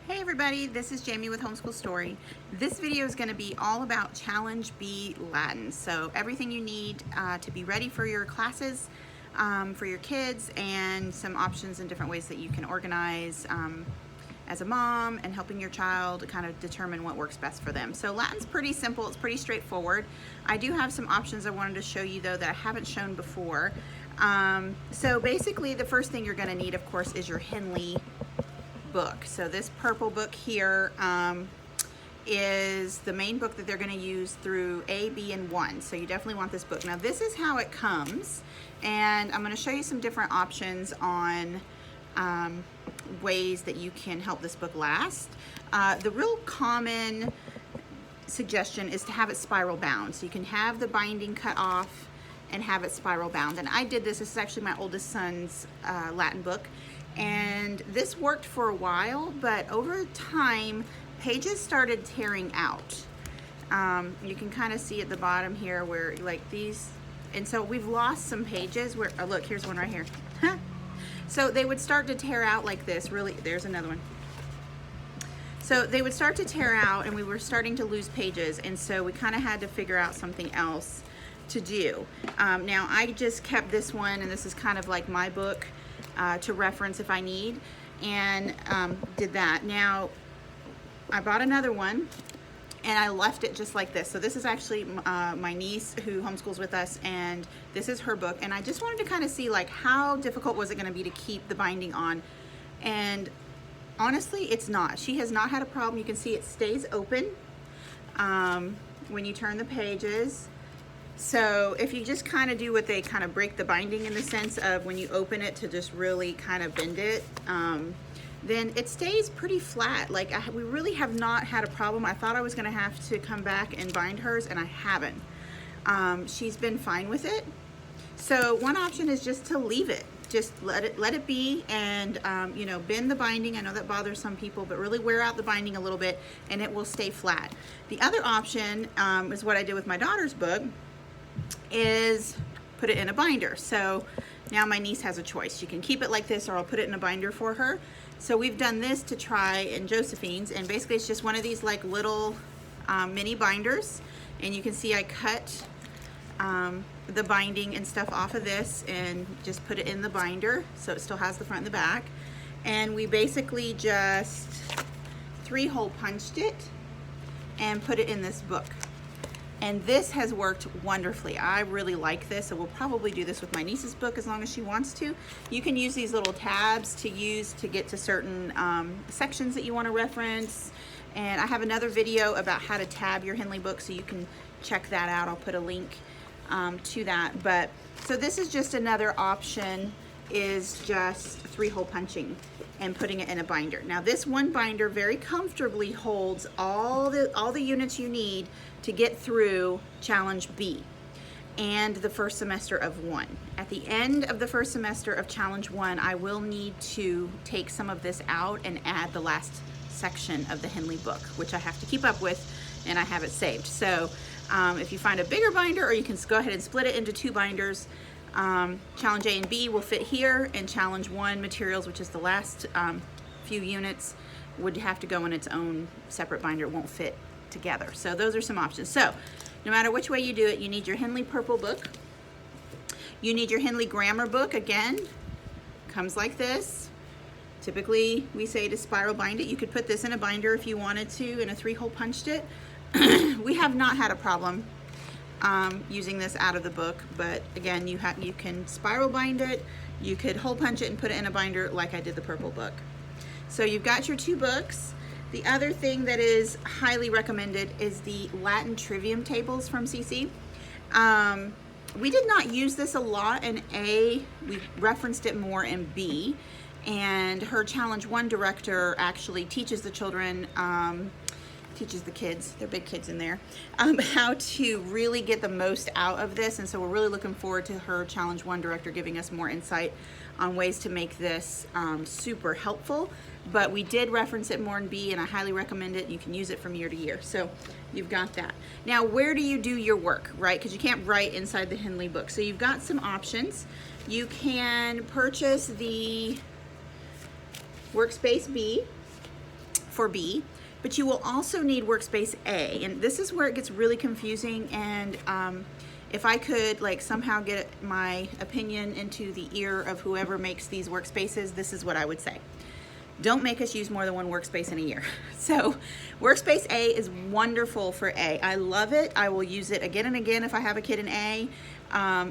Hey everybody, this is Jamie with Homeschool Story. This video is going to be all about Challenge B Latin. So everything you need to be ready for your classes, for your kids, and some options and different ways that you can organize as a mom and helping your child kind of determine what works best for them. So Latin's pretty simple, it's pretty straightforward. I do have some options I wanted to show you though that I haven't shown before. So basically the first thing you're going to need, of course, is your Henley book. So this purple book here is the main book that they're going to use through A, B, and 1. So you definitely want this book. Now this is how it comes, and I'm going to show you some different options on ways that you can help this book last. The real common suggestion is to have it spiral bound. So you can have the binding cut off and have it spiral bound. And I did this. This is actually my oldest son's Latin book. And this worked for a while, but over time, pages started tearing out. You can kind of see at the bottom here where like these, and so we've lost some pages where, oh look, here's one right here. So they would start to tear out like this, really, there's another one. So they would start to tear out and we were starting to lose pages, and so we kind of had to figure out something else to do. Now I just kept this one, and this is kind of like my book to reference if I need, and did that. Now I bought another one and I left it just like this. So this is actually my niece who homeschools with us, and this is her book, and I just wanted to kind of see like how difficult was it going to be to keep the binding on, and honestly it's not. She has not had a problem. You can see it stays open when you turn the pages. So if you just kind of do what they kind of break the binding in the sense of when you open it to just really kind of bend it, then it stays pretty flat. Like we really have not had a problem. I thought I was going to have to come back and bind hers, and I haven't. She's been fine with it. So one option is just to leave it. Just let it be, and you know, bend the binding. I know that bothers some people, but really wear out the binding a little bit and it will stay flat. The other option is what I did with my daughter's book, is put it in a binder. So now my niece has a choice. She can keep it like this, or I'll put it in a binder for her. So we've done this to try in Josephine's, and basically it's just one of these like little mini binders, and you can see I cut the binding and stuff off of this and just put it in the binder so it still has the front and the back, and we basically just 3-hole punched it and put it in this book. And this has worked wonderfully. I really like this, so we'll probably do this with my niece's book as long as she wants to. You can use these little tabs to use to get to certain sections that you want to reference. And I have another video about how to tab your Henley book, so you can check that out. I'll put a link to that. But so this is just another option, is just 3-hole punching and putting it in a binder. Now this one binder very comfortably holds all the units you need to get through Challenge B and the first semester of 1. At the end of the first semester of Challenge 1, I will need to take some of this out and add the last section of the Henley book, which I have to keep up with, and I have it saved. So if you find a bigger binder, or you can go ahead and split it into 2 binders. Challenge A and B will fit here, and Challenge 1 materials, which is the last few units, would have to go in its own separate binder. It won't fit together. So those are some options. So no matter which way you do it, you need your Henley purple book. You need your Henley grammar book. Again, comes like this. Typically we say to spiral bind it. You could put this in a binder if you wanted to, in a 3-hole punched it. We have not had a problem using this out of the book, but again, you can spiral bind it, you could hole punch it and put it in a binder like I did the purple book. So you've got your 2 books. The other thing that is highly recommended is the Latin trivium tables from CC. We did not use this a lot in A. We referenced it more in B, and her Challenge 1 director actually teaches the children, teaches the kids, they're big kids in there, how to really get the most out of this. And so we're really looking forward to her Challenge 1 director giving us more insight on ways to make this super helpful. But we did reference it more in B, and I highly recommend it. You can use it from year to year. So you've got that. Now, where do you do your work, right? Because you can't write inside the Henley book. So you've got some options. You can purchase the Workspace B for B, but you will also need Workspace A, and this is where it gets really confusing. And if I could like somehow get my opinion into the ear of whoever makes these workspaces, this is what I would say. Don't make us use more than one workspace in a year. So Workspace A is wonderful for A. I love it. I will use it again and again if I have a kid in A.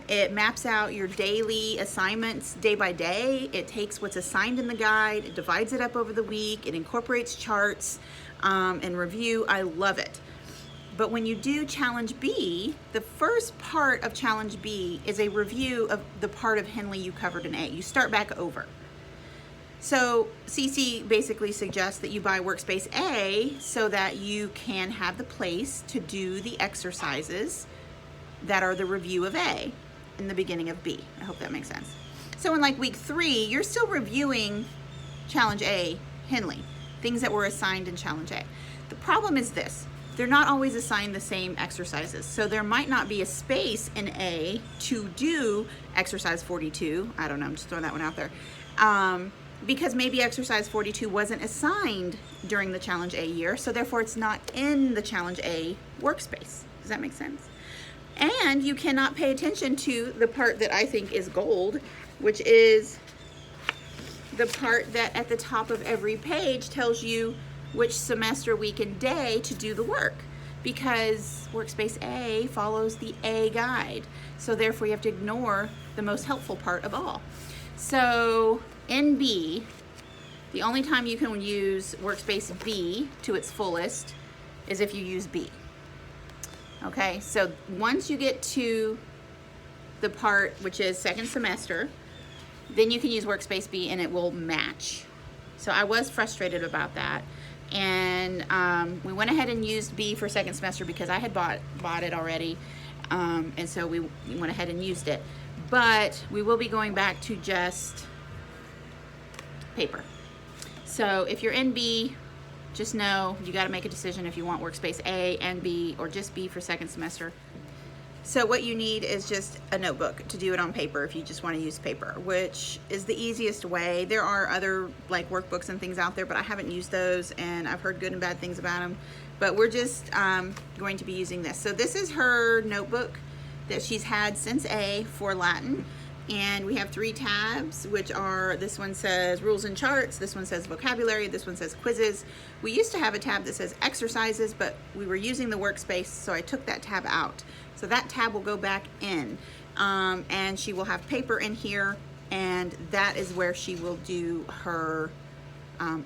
It maps out your daily assignments day by day. It takes what's assigned in the guide, it divides it up over the week, it incorporates charts and review. I love it. But when you do Challenge B, the first part of Challenge B is a review of the part of Henley you covered in A. You start back over. So CC basically suggests that you buy Workspace A so that you can have the place to do the exercises that are the review of A in the beginning of B. I hope that makes sense. So in like week 3, you're still reviewing Challenge A, Henley, things that were assigned in Challenge A. The problem is this: they're not always assigned the same exercises. So there might not be a space in A to do exercise 42. I don't know, I'm just throwing that one out there. Because maybe exercise 42 wasn't assigned during the Challenge A year, so therefore it's not in the Challenge A workspace. Does that make sense? And you cannot pay attention to the part that I think is gold, which is the part that at the top of every page tells you which semester, week, and day to do the work, because Workspace A follows the A guide. So therefore you have to ignore the most helpful part of all. So in B, the only time you can use Workspace B to its fullest is if you use B. Okay, so once you get to the part which is second semester, then you can use Workspace B and it will match. So I was frustrated about that. And we went ahead and used B for second semester because I had bought it already. And so we went ahead and used it. But we will be going back to just paper. So if you're in B, just know you got to make a decision if you want Workspace A and B or just B for second semester. So what you need is just a notebook to do it on paper if you just want to use paper, which is the easiest way. There are other like workbooks and things out there, but I haven't used those and I've heard good and bad things about them. But we're just going to be using this. So this is her notebook that she's had since A for Latin. And we have 3 tabs, which are, this one says rules and charts, this one says vocabulary, this one says quizzes. We used to have a tab that says exercises, but we were using the workspace, so I took that tab out. So that tab will go back in, and she will have paper in here, and that is where she will do her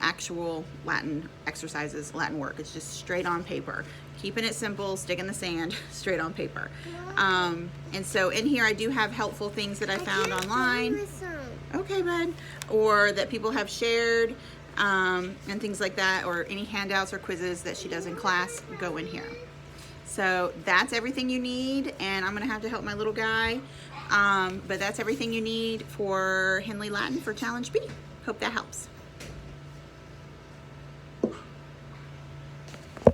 actual Latin exercises, Latin work. It's just straight on paper. Keeping it simple, stick in the sand, straight on paper. And so in here I do have helpful things that I found online. Okay, bud. Or that people have shared and things like that, or any handouts or quizzes that she does in class go in here. So that's everything you need, and I'm gonna have to help my little guy. But that's everything you need for Henley Latin for Challenge B. Hope that helps.